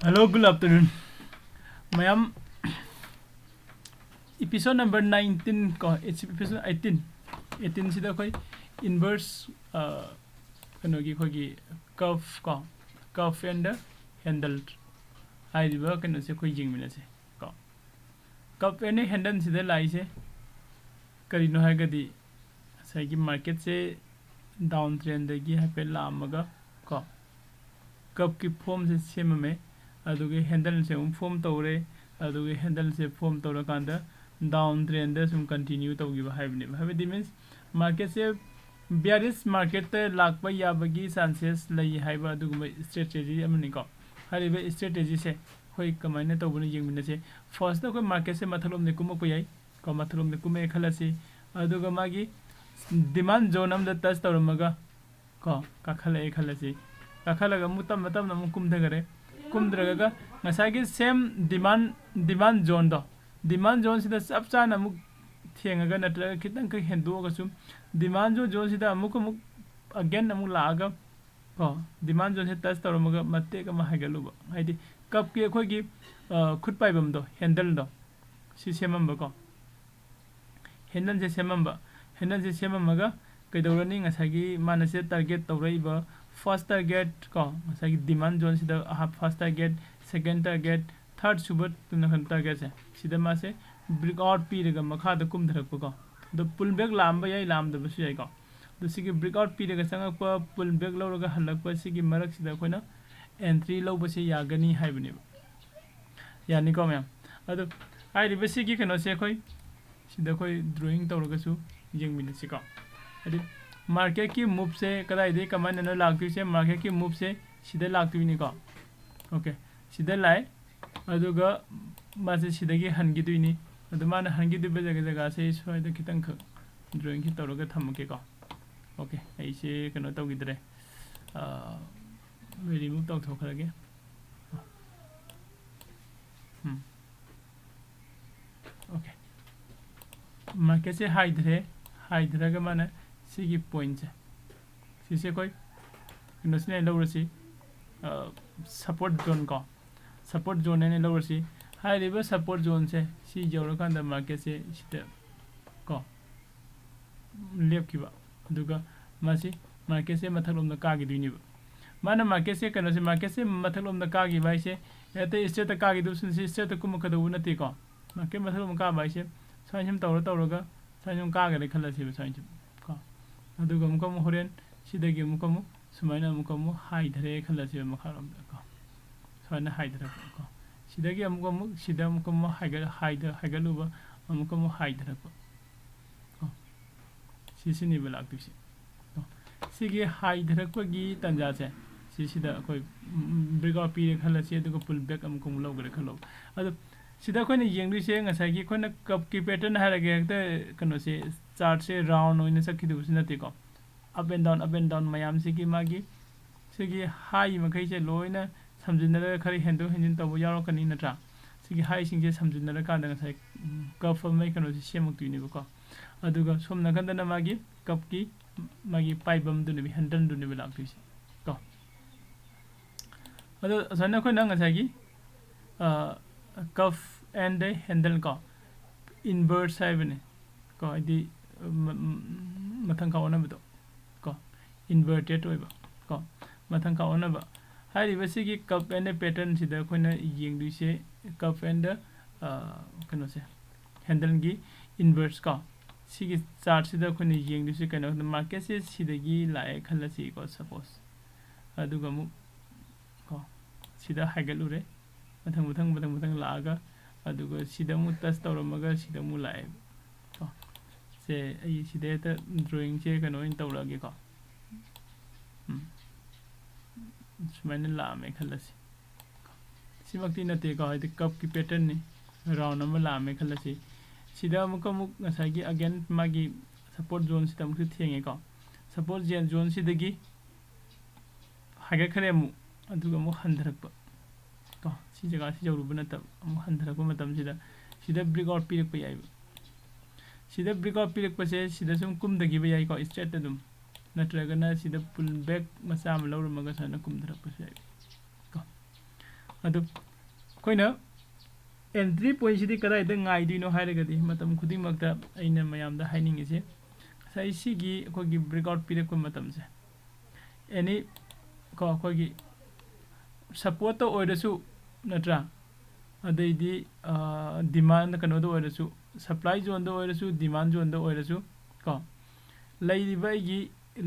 Hello, good afternoon. Mayam, episode number 19 ko, it's episode 18. 18 sida koi inverse kanogi kogi curve ko, curve and handle. I work and se koi jing minase ko. Curve and handle sida lai se karino hai gadi sai ki market se downtrend gi hape lamaga ko. Curve ki form se same me adugi handle se form tore adugi handle se form tore kanda down trend sum continue tawgiba haibni habidi means market se bearish market te lakpa yabagi chances lai haiba aduguma strategy amani ko hariba strategy se khoi kamaina tawbuni yengmina se first ko market se mathalom ne kumak payai ko mathalom ne kume khalasi aduga magi demand zone am da touch tawramaga ko kakhala e khalasi kakhala ga mutam matam nam kum dagare kumdraga ngasagi same demand zone do demand zone sida sab chana muk thengaga natra kitang ka hendo ga sum demand zone sida amuk again amuk laaga ko demand zone se touch tawramaga matte ka ma hagaluba haidi kap ke khoi gi khut paibam do handle do si semam ba ko handle je semam ba handle je semam maga kaidawrani ngasagi manase target tawraiba first target ko masagi demand zone sida first target second target third subot tuna khan target se sida ma se breakout period ga makha da kum dharak ko the pullback lam ba yai lam da basu yai ko the sigi breakout period ga sanga ko pullback lo ga halak pa sigi marak sida koina entry lo ba se yagani haibani yani ko mem adu ai ri sigi kano se khoi sida khoi drawing tawra ga su jengmina si ko adi market की move से कदाई दे कमान न लागती से market की move से सीधे लागती नहीं का ओके सीधे लाए अदुगा मासे सीधे की हंगी तो नहीं अदुमान हंगी तो बजागे जगह से इस वाले कितंग ड्राइंग की तौर का थम के का ओके ऐसे कनो तो किधर है रिमूव तो थोड़ा लगे ओके market से हाइड्रे का माने सिगी पॉइंट है सिसे कोई नसने लौरसी सपोर्ट जोन को सपोर्ट जोन ने लौरसी हाई रिवर सपोर्ट जोन से सी जौरकान द मार्केट से सिते को लेप किबा दुगा मासी मार्केट से मथलोम द कागी दुनी माना मार्केट से कनो से मार्केट से मथलोम द कागी बाई से एते स्टेट त कागी दुसन से स्टेट त कुम कदउ नति को मार्केट मथलोम का बाई से साइनम तौरगा साइनम कागे खलसी साइनम अदुगा मुकम होरेन सिदगी मुकम सुमाइना मुकम हाइधरे खलसे मखारम को सना हाइधरे को सिदगी मुकम सिदा मुकम हाइगलुबा मुकम हाइधरे को सिसिनि बलाक्तिसि सिगी हाइधरे को गी तंजा से सिदा कोई ब्रेकआउट पीरे खलसे अदुगा पुल बैक मुकम लौगरे खलो अदु सिदा कोइने येंगदि से ngसागी कोइना कप की पैटर्न हारगे त कनो से चार्ट से राउंड होइने सकिदु सिनते को अप एंड डाउन मयाम सिगी मागी सिगी हाई मखै से लोइना समजिनर खरि हेंदो हेंजिन तबो यारो कनि नत्रा सिगी हाई सिंग से समजिनर का दंग साइ कप मै कनो से सेमुक्तिनि बको अदुगा सोम नखंदना मागी कप की मागी पाइबम दुनि बि हंडन दुनि बि लाक्तिसि को अदु सना कोइ नंग सागी cuff and the handle ko inverse haibane ko idi mathang ka ona bado ko inverted oiba ko mathang ka ona ba hari basi ki cuff and pattern sida khoina yengdu se cuff and kano se handle gi inverse ka sigi chart sida khoina yengdu se kano market se sida gi lae khalasi ko suppose aduga mu ko sida hagalure मथंग लागा अदुगा सिदा मु touch तौरमगा सिदा मु लाए को से आई सिदे त drawing से कनो इन तौरगे को सुमाइन लामे खलसी सिमक्ति नते को हाइद कप की पैटर्न ने राउंड नंबर लामे खलसी सिदा मुक नसागी अगेन मागी सपोर्ट जोन सिदा मुक थेंगे को सपोर्ट जोन सिदगी हागे खरे मु अदुगा मु हंधरक तो सी जगह से जरूर बना तब हम हंधरा को मतलब सीधा ब्रेकआउट पीरक पे आई सीधा ब्रेकआउट पीरक पे से सीधा सुम कुम दगी पे आई को स्ट्रेट तुम नत्रगना सीधा पुल बैक मसा में लौर मगा sana कुम धरक पे आई को ꯑꯗꯨ ꯑꯩꯈꯣꯏꯅ entry point sidi kadai da ngai dino hairagadi matam khuding makta aina mayam da haining ise sai sigi akogi breakout pire ko matam se any ko akogi support to oirasu natra adai di demand kano do oirasu supply zone do oirasu demand zone do oirasu ko lai riba gi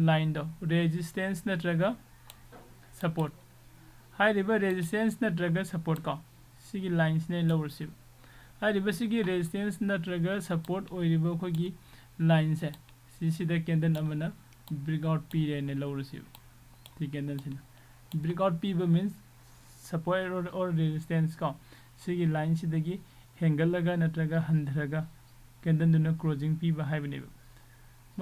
line do resistance natraga support high river resistance natraga support ko sigi lines ne lower sib high river sigi resistance natraga support oiriba ko gi lines hai si da candle amana breakout p ne lower sib the candle sin breakout p means support or resistance ko sigi line sidagi angle laga natraga handraga candle duna closing p ba haibne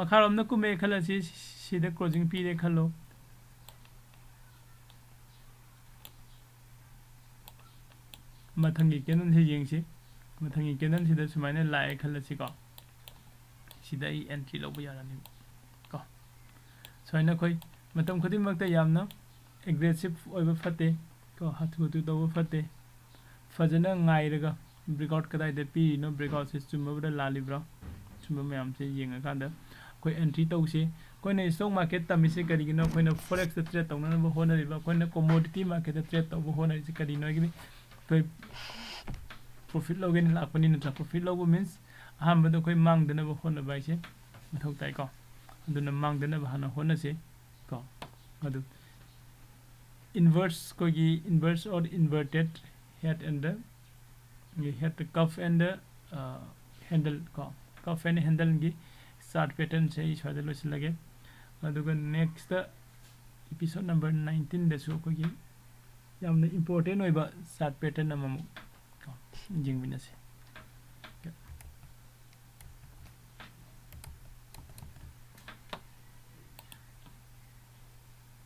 makharam na kume khala sida closing p re khalo matangi candle se yengsi matangi candle sida sumaina lai khala si ko sida I entry lobu yarani ko soina khoi matam khudi makta yamna aggressive oiba fate ko hathu tu do fate fajana ngairaga breakout kadai de pi no breakout se chumba lalibra chumba mayam se yenga kanda koi entry tawse koina stock market tamise karigino koina forex trade tawna ba hona riba koina commodity market trade tawba hona ri karino gi koi profit logen lakpani natra profit logo means ahambada koi mangdana ba hona ba ise mathau tai ko aduna mangdana ba hana hona se ko adu inverse ko gi inverse or inverted head and the head the cuff and the handle ko cuff and handle gi chart pattern se iswada losilage aduga next episode number 19 da so ko gi yamna important oiba chart pattern amamu ko jingminase